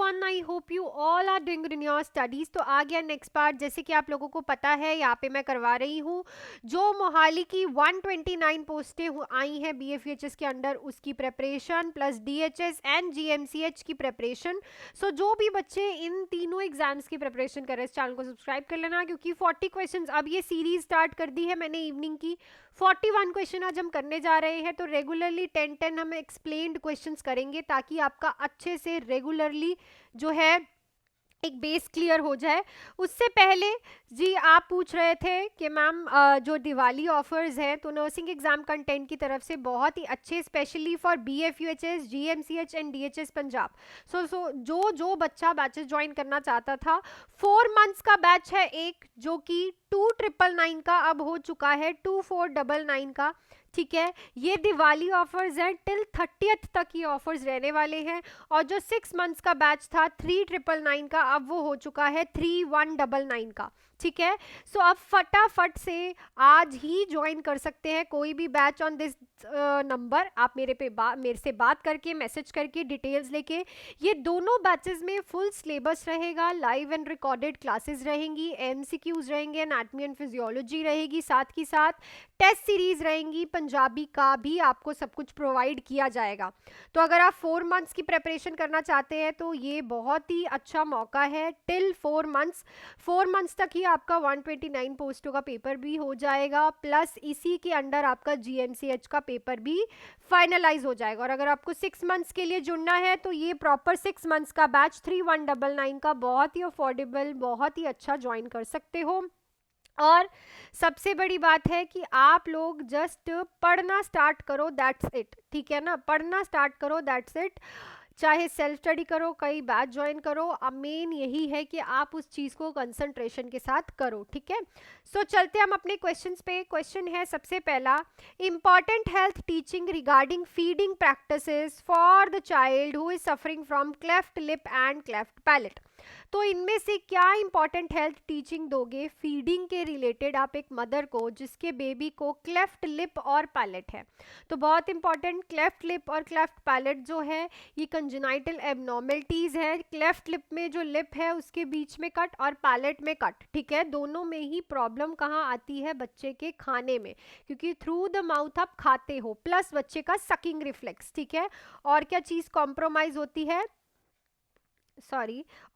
Everyone, I hope you all are doing good in your studies. तो आ गया next part. जैसे कि आप लोगों को पता है, यहाँ पे मैं करवा रही हूँ जो मोहाली की 129 पोस्टें आई हैं BFHS के अंडर, उसकी preparation plus DHS and GMCH की प्रेपरेशन। सो जो भी बच्चे इन तीनों एग्जाम्स की प्रेपरेशन कर रहे हैं, इस चैनल को सब्सक्राइब कर लेना, क्योंकि 40 क्वेश्चन अब ये सीरीज स्टार्ट कर दी है मैंने इवनिंग की। 41 क्वेश्चन आज हम करने जा रहे हैं। तो रेगुलरली 10-10 हम एक्सप्लेन्ड क्वेश्चंस करेंगे, ताकि आपका अच्छे से रेगुलरली जो है एक बेस क्लियर हो जाए। उससे पहले जी आप पूछ रहे थे कि मैम जो दिवाली ऑफर्स हैं, तो नर्सिंग एग्जाम कंटेंट की तरफ से बहुत ही अच्छे, specially for BFUHS, GMCH and DHS Punjab. So जो बच्चा बैचेस ज्वाइन करना चाहता था, 4 मंथ्स का बैच है एक, जो कि 2999 का अब हो चुका है 2499 का। ठीक है, ये दिवाली ऑफर्स हैं, टिल 30th तक ये ऑफर्स रहने वाले हैं। और जो 6 मंथ्स का बैच था 3999 का, अब वो हो चुका है 3199 का। ठीक है, सो अब फटाफट से आज ही ज्वाइन कर सकते हैं कोई भी बैच ऑन दिस नंबर। आप मेरे से बात करके, मैसेज करके, डिटेल्स लेके। ये दोनों बैचेस में फुल सिलेबस रहेगा, लाइव एंड रिकॉर्डेड क्लासेस रहेंगी, MCQs रहेंगे, एनाटॉमी एंड फिजियोलॉजी रहेगी, साथ ही साथ टेस्ट सीरीज रहेंगी, पंजाबी का भी आपको सब कुछ प्रोवाइड किया जाएगा। तो अगर आप 4 मंथ्स की प्रेपरेशन करना चाहते हैं, तो ये बहुत ही अच्छा मौका है। टिल 4 मंथ्स तक ही आपका 129 पोस्टों का पेपर भी हो जाएगा, प्लस इसी के अंडर आपका GMCH का पेपर भी फाइनलाइज हो जाएगा। और अगर आपको 6 मंथ्स के लिए जुड़ना है, तो ये प्रॉपर 6 मंथ्स का बैच 3199 का बहुत ही अफोर्डेबल, बहुत ही अच्छा ज्वाइन कर सकते हो। और सबसे बड़ी बात है कि आप लोग जस्ट पढ़ना स्टार्ट करो, दैट्स इट। ठीक है ना, पढ़ना स्टार्ट करो, दैट्स इट। चाहे सेल्फ स्टडी करो, कई बैच ज्वाइन करो, अब मेन यही है कि आप उस चीज़ को कंसंट्रेशन के साथ करो। ठीक है, सो चलते हम अपने क्वेश्चंस पे। क्वेश्चन है सबसे पहला, important health teaching regarding feeding practices for the child who is suffering from cleft lip and cleft palate. तो इनमें से क्या इंपॉर्टेंट हेल्थ टीचिंग दोगे फीडिंग के रिलेटेड आप एक मदर को जिसके बेबी को क्लेफ्ट लिप और पैलेट है? तो बहुत इंपॉर्टेंट, क्लेफ्ट लिप और क्लेफ्ट पैलेट जो है, ये कंजेनाइटल एबनॉर्मलिटीज है। क्लेफ्ट लिप में जो लिप है उसके बीच में कट, और पैलेट में कट। ठीक है, दोनों में ही प्रॉब्लम कहाँ आती है? बच्चे के खाने में, क्योंकि थ्रू द माउथ आप खाते हो, प्लस बच्चे का सकिंग रिफ्लेक्स। ठीक है, और क्या चीज़ कॉम्प्रोमाइज होती है?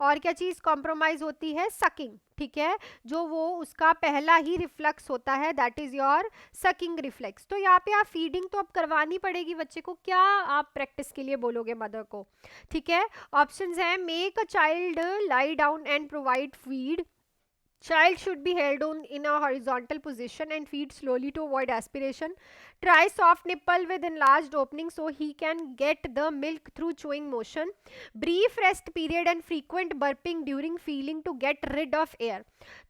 और क्या चीज कॉम्प्रोमाइज होती है? सकिंग। ठीक है, जो वो उसका पहला ही रिफ्लेक्स होता है, that is your sucking reflex. तो यहाँ पे आप फीडिंग तो अब करवानी पड़ेगी बच्चे को। क्या आप प्रैक्टिस के लिए बोलोगे मदर को? ठीक है, ऑप्शंस हैं, make a child lie down and provide feed, child should be held on in a horizontal position and feed slowly to avoid aspiration, try soft nipple with enlarged opening so he can get the milk through chewing motion, brief rest period and frequent burping during feeding to get rid of air।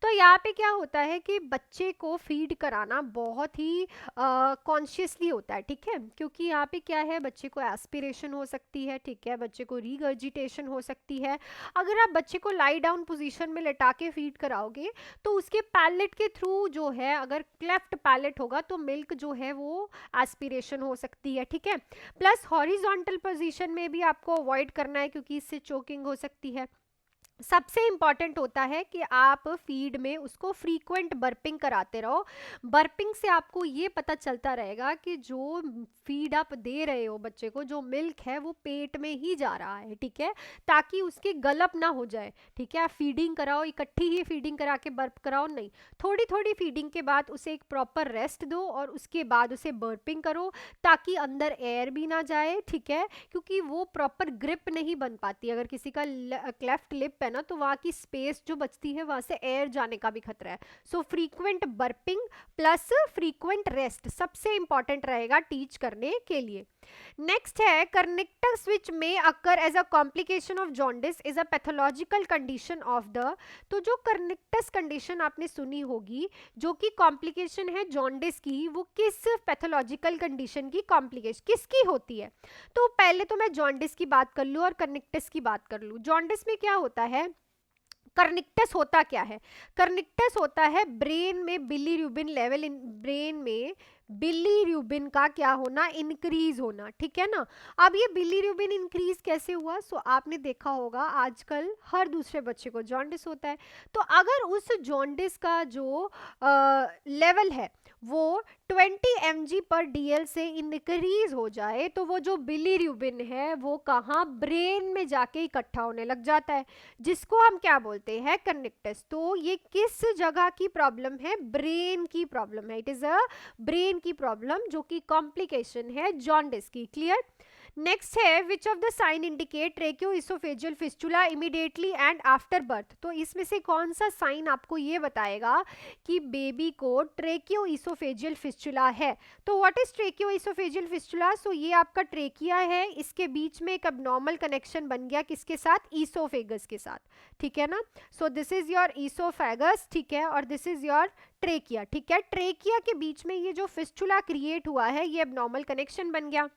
तो यहाँ पे क्या होता है कि बच्चे को feed कराना बहुत ही कॉन्शियसली होता है। ठीक है, क्योंकि यहाँ पे क्या है, बच्चे को एस्पिरेशन हो सकती है। ठीक है, बच्चे को रीगर्जिटेशन हो सकती है। अगर आप बच्चे को लाई डाउन पोजीशन में लेटा के फीड कराओगे, तो उसके पैलेट के थ्रू जो है, अगर क्लेफ्ट पैलेट होगा तो मिल्क जो है वो एस्पिरेशन हो सकती है। ठीक है, प्लस हॉरिजॉन्टल पोजीशन में भी आपको अवॉइड करना है, क्योंकि इससे चोकिंग हो सकती है। सबसे इंपॉर्टेंट होता है कि आप फीड में उसको फ्रीक्वेंट बर्पिंग कराते रहो। बर्पिंग से आपको ये पता चलता रहेगा कि जो फीड आप दे रहे हो बच्चे को, जो मिल्क है वो पेट में ही जा रहा है। ठीक है, ताकि उसकी गलप ना हो जाए। ठीक है, आप फीडिंग कराओ, इकट्ठी ही फीडिंग करा के बर्प कराओ नहीं, थोड़ी थोड़ी फीडिंग के बाद उसे एक प्रॉपर रेस्ट दो, और उसके बाद उसे बर्पिंग करो, ताकि अंदर एयर भी ना जाए। ठीक है, क्योंकि वो प्रॉपर ग्रिप नहीं बन पाती। अगर किसी का क्लेफ्ट लिप ना, तो वहां की स्पेस जो बचती है, वहां से एयर जाने का भी खतरा है। So frequent burping plus frequent rest सबसे इंपॉर्टेंट रहेगा टीच करने के लिए। नेक्स्ट है, kernicterus which may occur as a complication of jaundice is a pathological condition of the. तो जो कर्निक्टस कंडीशन आपने सुनी होगी, जो कि कॉम्प्लिकेशन है जॉन्डिस की, वो किस पैथोलॉजिकल कंडीशन की कॉम्प्लिकेशन किसकी होती है? तो पहले तो मैं जॉन्डिस की बात कर लूँ और कर्निक्टस की बात कर लूँ। जॉन्डिस में क्या होता है, कर्निक्टस होता क्या है? कर्निक्टस होता है ब्रेन में बिलीरुबिन लेवल इन ब्रेन में बिलीरुबिन का क्या होना, इंक्रीज होना, ठीक है ना। अब ये बिलीरुबिन इंक्रीज कैसे हुआ, सो आपने देखा होगा आजकल हर दूसरे बच्चे को जॉन्डिस होता है। तो अगर उस जॉन्डिस का जो लेवल है वो 20 mg पर DL से इंक्रीज हो जाए तो वो जो बिलीरुबिन है वो कहाँ, ब्रेन में जाके इकट्ठा होने लग जाता है, जिसको हम क्या बोलते हैं, कनेक्टस। तो ये किस जगह की प्रॉब्लम है, ब्रेन की प्रॉब्लम है, इट इज अ ब्रेन की प्रॉब्लम जो कि कॉम्प्लिकेशन है जॉन्डिस की। क्लियर। नेक्स्ट है which of the sign indicate tracheoesophageal fistula immediately and after birth. तो इसमें से कौन सा साइन आपको ये बताएगा कि बेबी को ट्रेकियोइसोफेजियल फिस्टुला है। तो व्हाट इज ट्रेकियोइसोफेजियल फिस्टुला, सो ये आपका ट्रेकिया है, इसके बीच में एक अबनॉर्मल कनेक्शन बन गया किसके साथ, ईसोफेगस के साथ, ठीक है ना। So this is your oesophagus, ठीक है, और दिस इज योर ट्रेकिया, ठीक है। ट्रेकिया के बीच में ये जो फिस्टुला क्रिएट हुआ है ये अबनॉर्मल कनेक्शन बन गया।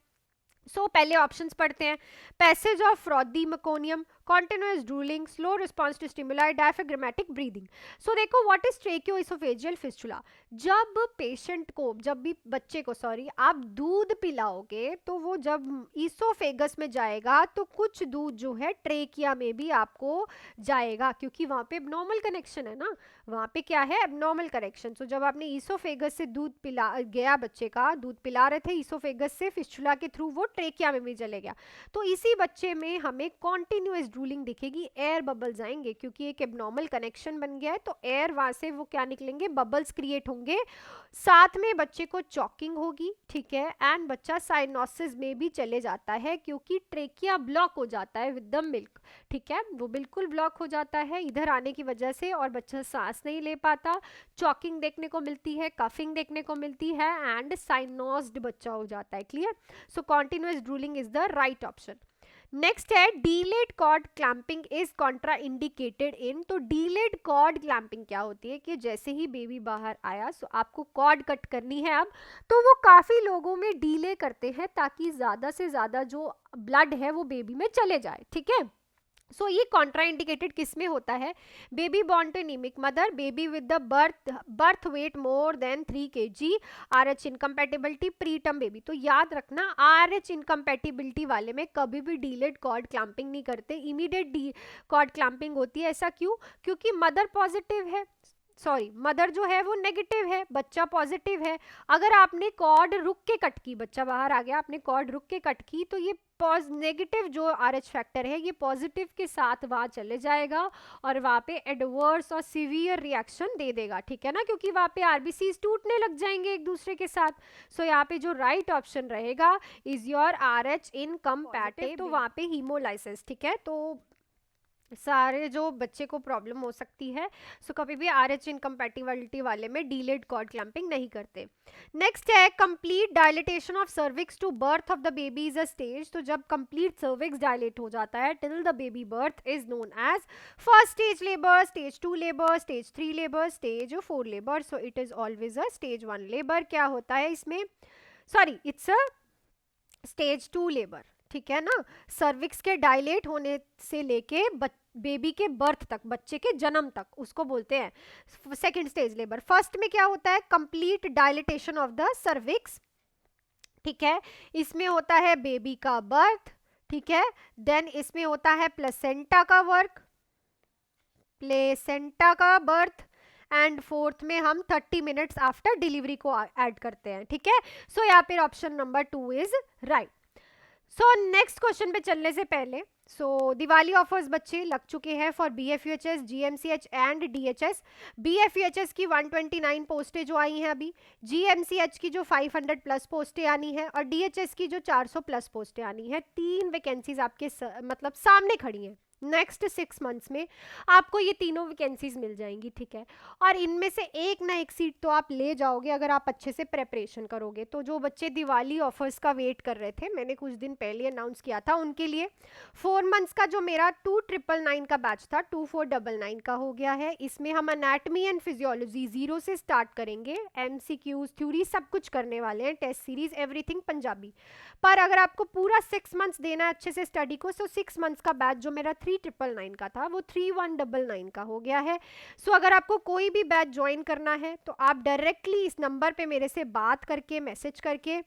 पहले ऑप्शंस पढ़ते हैं। Passage of frothy meconium, continuous drooling, slow response to stimuli, diaphragmatic breathing. So देखो व्हाट इज ट्रेकियोइसोफेजियल फिस्टुला। जब पेशेंट को, जब भी बच्चे को सॉरी आप दूध पिलाओगे तो वो जब ईसोफेगस में जाएगा तो कुछ दूध जो है ट्रेकिया में भी आपको जाएगा, क्योंकि वहां पे एबनॉर्मल कनेक्शन है ना, वहां पे क्या है, एबनॉर्मल कनेक्शन। सो जब आपने ईसोफेगस से दूध पिला गया, बच्चे का दूध पिला रहे थे ईसोफेगस से, फिस्टुला के थ्रू वो ट्रेकिया में भी चले गया, तो इसी बच्चे में हमें कॉन्टिन्यूअस ड्रूलिंग दिखेगी, एयर बबल्स आएंगे, क्योंकि एक एबनॉर्मल कनेक्शन बन गया है तो एयर वहां से वो क्या निकलेंगे, बबल्स क्रिएट होंगे। साथ में बच्चे को चॉकिंग होगी, ठीक है, एंड बच्चा साइनोसिस में भी चले जाता है क्योंकि ट्रेकिया ब्लॉक हो जाता है विद द मिल्क, ठीक है, वो बिल्कुल ब्लॉक हो जाता है इधर आने की वजह से और बच्चा सांस नहीं ले पाता, चॉकिंग देखने को मिलती है, कफिंग देखने को मिलती है एंड साइनोस्ड बच्चा हो जाता है। Clear. So continuous drooling is the right option. Next है delayed cord clamping is contraindicated in. तो डीलेड कॉर्ड क्लैंपिंग क्या होती है कि जैसे ही बेबी बाहर आया सो आपको कॉर्ड कट करनी है अब, तो वो काफी लोगों में डीले करते हैं ताकि ज्यादा से ज्यादा जो ब्लड है वो बेबी में चले जाए, ठीक है। सो ये कॉन्ट्रा इंडिकेटेड किस में होता है, baby born to anemic mother, baby with the birth weight more than 3 kg, RH incompatibility, preterm baby. तो याद रखना RH इनकम्पैटिबिलिटी वाले में कभी भी डीलेड कॉर्ड क्लैंपिंग नहीं करते, इमीडिएट कॉर्ड क्लैंपिंग होती है। ऐसा क्यों, क्योंकि मदर पॉजिटिव है, सॉरी मदर जो है वो नेगेटिव है, बच्चा पॉजिटिव है। अगर आपने कॉर्ड रुक के कट की, बच्चा बाहर आ गया, आपने कॉर्ड रुक के कट की, तो ये नेगेटिव जो RH फैक्टर है ये पॉजिटिव के साथ वहां चले जाएगा और वहां पे एडवर्स और सीवियर रिएक्शन दे देगा, ठीक है ना, क्योंकि वहां पे RBCs टूटने लग जाएंगे एक दूसरे के साथ। सो यहाँ पे जो राइट ऑप्शन रहेगा इज योर RH इनकम्पैटिबल, तो वहां पे हीमोलाइसिस, ठीक है। तो सारे जो बच्चे को प्रॉब्लम हो सकती है, सो कभी भी RH इनकम्पैटिबिलिटी वाले में डीलेड कॉर्ड क्लैंपिंग नहीं करते। नेक्स्ट है complete dilatation of cervix to birth of the baby is a stage. तो जब कंप्लीट सर्विक्स डायलेट हो जाता है till the baby birth is known as first stage labour, stage 2 labour, stage 3 labour, stage 4 labour. So it is always a stage 1 labour. क्या होता है इसमें, sorry it's a stage 2 labour, ठीक है ना। सर्विक्स के डायलेट होने से लेके बेबी के बर्थ तक, बच्चे के जन्म तक, उसको बोलते हैं सेकंड स्टेज लेबर। फर्स्ट में क्या होता है, complete dilatation of the cervix, ठीक है, इसमें होता है बेबी का बर्थ, ठीक है, देन इसमें होता है प्लेसेंटा का वर्क, प्लेसेंटा का बर्थ, एंड फोर्थ में हम 30 मिनट्स आफ्टर डिलीवरी को ऐड करते हैं, ठीक है। सो यहाँ पे option number 2 is right. So next question पे चलने से पहले, सो दिवाली ऑफर्स बच्चे लग चुके हैं for BFUHS, GMCH and DHS। BFUHS की 129 पोस्टें जो आई हैं अभी, GMCH की जो 500 प्लस पोस्टें आनी है और DHS की जो 400 प्लस पोस्टें आनी है। 3 वैकेंसीज आपके मतलब सामने खड़ी हैं। नेक्स्ट 6 मंथ्स में आपको ये तीनों वैकेंसीज मिल जाएंगी, ठीक है, और इनमें से एक ना एक सीट तो आप ले जाओगे अगर आप अच्छे से प्रेपरेशन करोगे। तो जो बच्चे दिवाली ऑफर्स का वेट कर रहे थे, मैंने कुछ दिन पहले अनाउंस किया था उनके लिए 4 मंथ्स का जो मेरा 2999 का बैच था 2499 का हो गया है। इसमें हम अनैटमी एंड फिजियोलॉजी 0 से स्टार्ट करेंगे, MCQs थ्योरी सब कुछ करने वाले हैं, टेस्ट सीरीज एवरीथिंग पंजाबी। पर अगर आपको पूरा 6 मंथ्स देना है अच्छे से स्टडी को, सो 6 मंथ्स का बैच जो मेरा 3 3999 का था वो 3199 का हो गया है। सो अगर आपको कोई भी बैच ज्वाइन करना है तो आप डायरेक्टली इस नंबर पे मेरे से बात करके मैसेज करके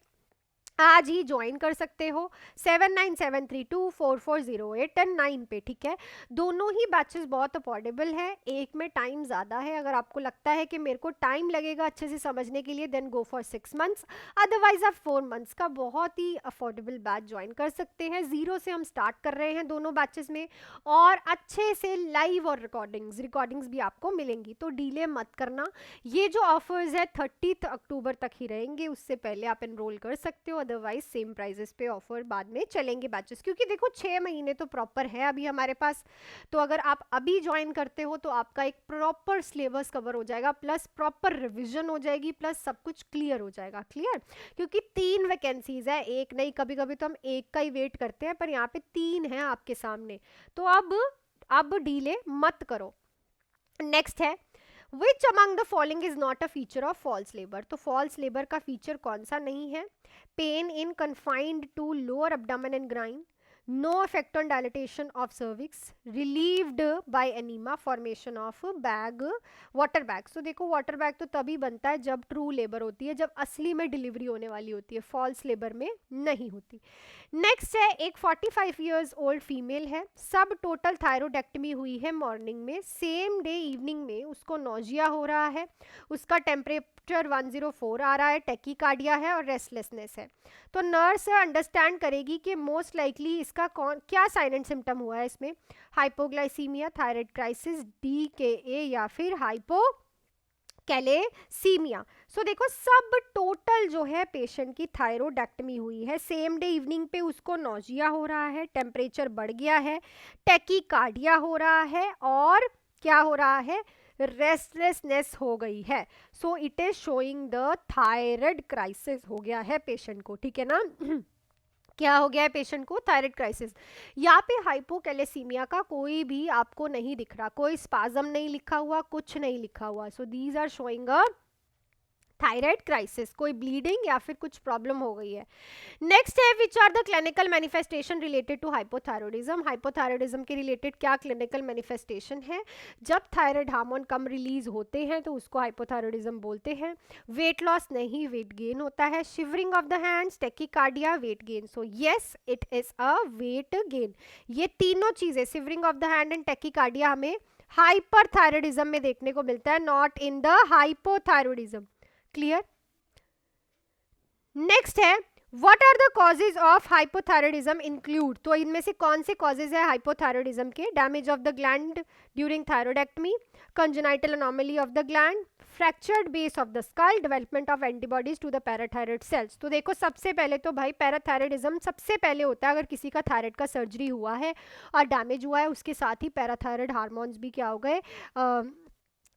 आज ही ज्वाइन कर सकते हो 7973244089 पे, ठीक है। दोनों ही बैचेस बहुत अफोर्डेबल है, एक में टाइम ज़्यादा है। अगर आपको लगता है कि मेरे को टाइम लगेगा अच्छे से समझने के लिए then go for 6 months, otherwise आप 4 मंथ्स का बहुत ही अफोर्डेबल बैच ज्वाइन कर सकते हैं। ज़ीरो से हम स्टार्ट कर रहे हैं दोनों बैचेस में, और अच्छे से लाइव और रिकॉर्डिंग्स भी आपको मिलेंगी, तो डिले मत करना। ये जो ऑफर्स है 30 अक्टूबर तक ही रहेंगे, उससे पहले आप एनरोल कर सकते हो, अदरवाइज सेम प्राइजेस पे ऑफर बाद में चलेंगे बैचेस, क्योंकि देखो 6 महीने तो प्रॉपर है अभी हमारे पास। तो अगर आप अभी ज्वाइन करते हो तो आपका एक प्रॉपर सिलेबस कवर हो जाएगा, प्लस प्रॉपर रिवीजन हो जाएगी, प्लस सब कुछ क्लियर हो जाएगा। क्लियर, क्योंकि 3 वैकेंसीज है, एक नहीं। कभी कभी तो हम एक का ही वेट करते हैं, पर यहाँ पे 3 है आपके सामने, तो अब डिले मत करो। नेक्स्ट है which among the following is not a feature of false labour. तो फॉल्स लेबर का फीचर कौन सा नहीं है? Pain in confined to lower abdomen and groin, no effect on dilatation of cervix, relieved by enema, formation of bag, water bag। so देखो water bag तो तभी बनता है जब ट्रू लेबर होती है, जब असली में डिलीवरी होने वाली होती है, फॉल्स लेबर में नहीं होती। नेक्स्ट है एक 45 इयर्स ओल्ड फीमेल है, सब टोटल थायरोडेक्टमी हुई है मॉर्निंग में, सेम डे इवनिंग में उसको नोजिया हो रहा है, उसका टेम्परेचर 104 आ रहा है, टेकीकार्डिया है और रेस्टलेसनेस है। तो नर्स अंडरस्टैंड करेगी कि मोस्ट लाइकली इसका क्या साइन एंड सिम्टम हुआ है इसमें, हाइपोग्लाइसीमिया, थायराइड क्राइसिस, DKA या फिर हाइपोकैलेसीमिया। सो देखो सब टोटल जो है पेशेंट की थायरोडेक्टमी हुई है, सेम डे इवनिंग पे उसको नोजिया हो रहा है, टेम्परेचर बढ़ गया है, टेकीकार्डिया हो रहा है, और क्या हो रहा है, रेस्टलेसनेस हो गई है। सो it is showing the thyroid crisis हो गया है पेशेंट को, ठीक है ना। क्या हो गया है पेशेंट को? Thyroid crisis. यहाँ पे हाइपोकैलेसीमिया का कोई भी आपको नहीं दिख रहा, कोई स्पाज्म नहीं लिखा हुआ, कुछ नहीं लिखा हुआ। So these are showing a thyroid crisis, कोई ब्लीडिंग या फिर कुछ प्रॉब्लम हो गई है। नेक्स्ट है which are the clinical manifestation related to hypothyroidism. Hypothyroidism के रिलेटेड क्या क्लिनिकल मैनिफेस्टेशन है? जब थायराइड हार्मोन कम रिलीज होते हैं तो उसको हाइपोथायरॉयडिज्म बोलते हैं। वेट लॉस नहीं, वेट गेन होता है। Shivering of the hands, tachycardia, weight gain. So yes it is a weight gain. ये तीनों चीजें shivering of the hand and tachycardia हमें हाइपरथायरॉयडिज्म में देखने को मिलता है, not in the hypothyroidism. Clear. Next है what are the causes of hypothyroidism include. तो इनमें से कौन से कॉजेज है हाइपोथायरॉयडिज्म के? Damage of the gland during थायरोडेक्टमी, congenital anomaly of the gland, fractured base of the skull, development of antibodies to the parathyroid cells. तो देखो सबसे पहले तो भाई पैराथायरॉयडिज्म सबसे पहले होता है अगर किसी का थायराइड का सर्जरी हुआ है और डैमेज हुआ है, उसके साथ ही पैराथायरॉयड हार्मोन्स भी क्या हो गए,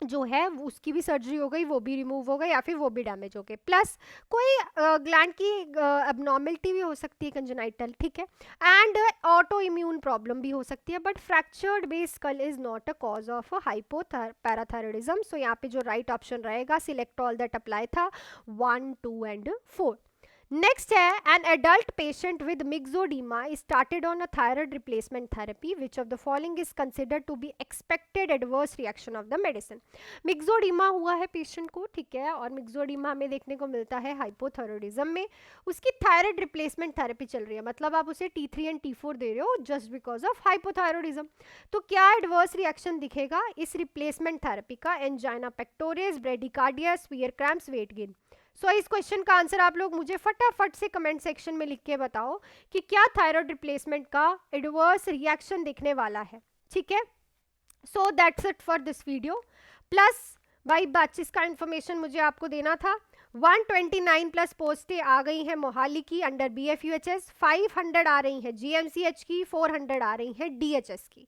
जो है उसकी भी सर्जरी हो गई, वो भी रिमूव हो गई या फिर वो भी डैमेज हो गए, प्लस कोई ग्लैंड की एबनॉर्मलिटी भी हो सकती है कंजेनाइटल, ठीक है, एंड ऑटो इम्यून प्रॉब्लम भी हो सकती है। But fractured base skull is not a cause of parathyroidism. So यहाँ पे जो राइट ऑप्शन रहेगा सिलेक्ट ऑल दैट अप्लाई था 1, 2 एंड 4। नेक्स्ट है an adult patient with myxoedema started on a thyroid replacement therapy, which of the following is considered to be expected adverse reaction of the medicine. Myxoedema हुआ है patient को, ठीक है, और मिक्सोडीमा हमें देखने को मिलता है हाइपोथायरॉयडिज्म में, उसकी थायराइड रिप्लेसमेंट थेरेपी चल रही है, मतलब आप उसे T3 एंड T4 दे रहे हो जस्ट बिकॉज ऑफ हाइपोथायरॉयडिज्म। तो क्या एडवर्स रिएक्शन दिखेगा इस रिप्लेसमेंट थेरेपी का? Angina pectoris, bradycardia, severe cramps, weight gain. So इस क्वेश्चन का आंसर आप लोग मुझे फटाफट से कमेंट सेक्शन में लिख के बताओ कि क्या थायराइड रिप्लेसमेंट का एडवर्स रिएक्शन दिखने वाला है, ठीक है। So that's it for this video. Plus भाई बैचेस का इंफॉर्मेशन मुझे आपको देना था। 129 प्लस पोस्टें आ गई हैं मोहाली की अंडर BFUHS, 500 आ रही हैं GMCH की, 400 आ रही हैं DHS की।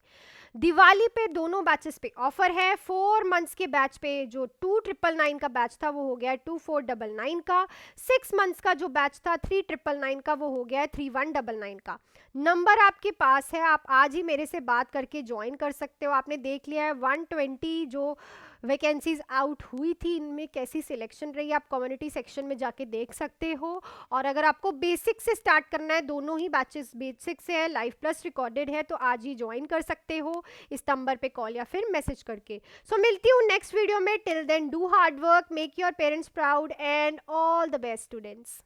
दिवाली पे दोनों बैचेस पे ऑफर है। 4 मंथ्स के बैच पे जो 2999 का बैच था वो हो गया है 2499 का। 6 मंथ्स का जो बैच था 3999 का वो हो गया है 3199 का। नंबर आपके पास है, आप आज ही मेरे से बात करके ज्वाइन कर सकते हो। आपने देख लिया है 120 जो वैकेंसीज आउट हुई थी, इनमें कैसी सिलेक्शन रही आप कम्युनिटी सेक्शन में जाके देख सकते हो। और अगर आपको बेसिक से स्टार्ट करना है, दोनों ही बैचेस बेसिक से है, लाइव प्लस रिकॉर्डेड है, तो आज ही ज्वाइन कर सकते हो इस नंबर पे कॉल या फिर मैसेज करके। सो मिलती हूँ नेक्स्ट वीडियो में। Till then do hard work, make your parents proud and all the best students.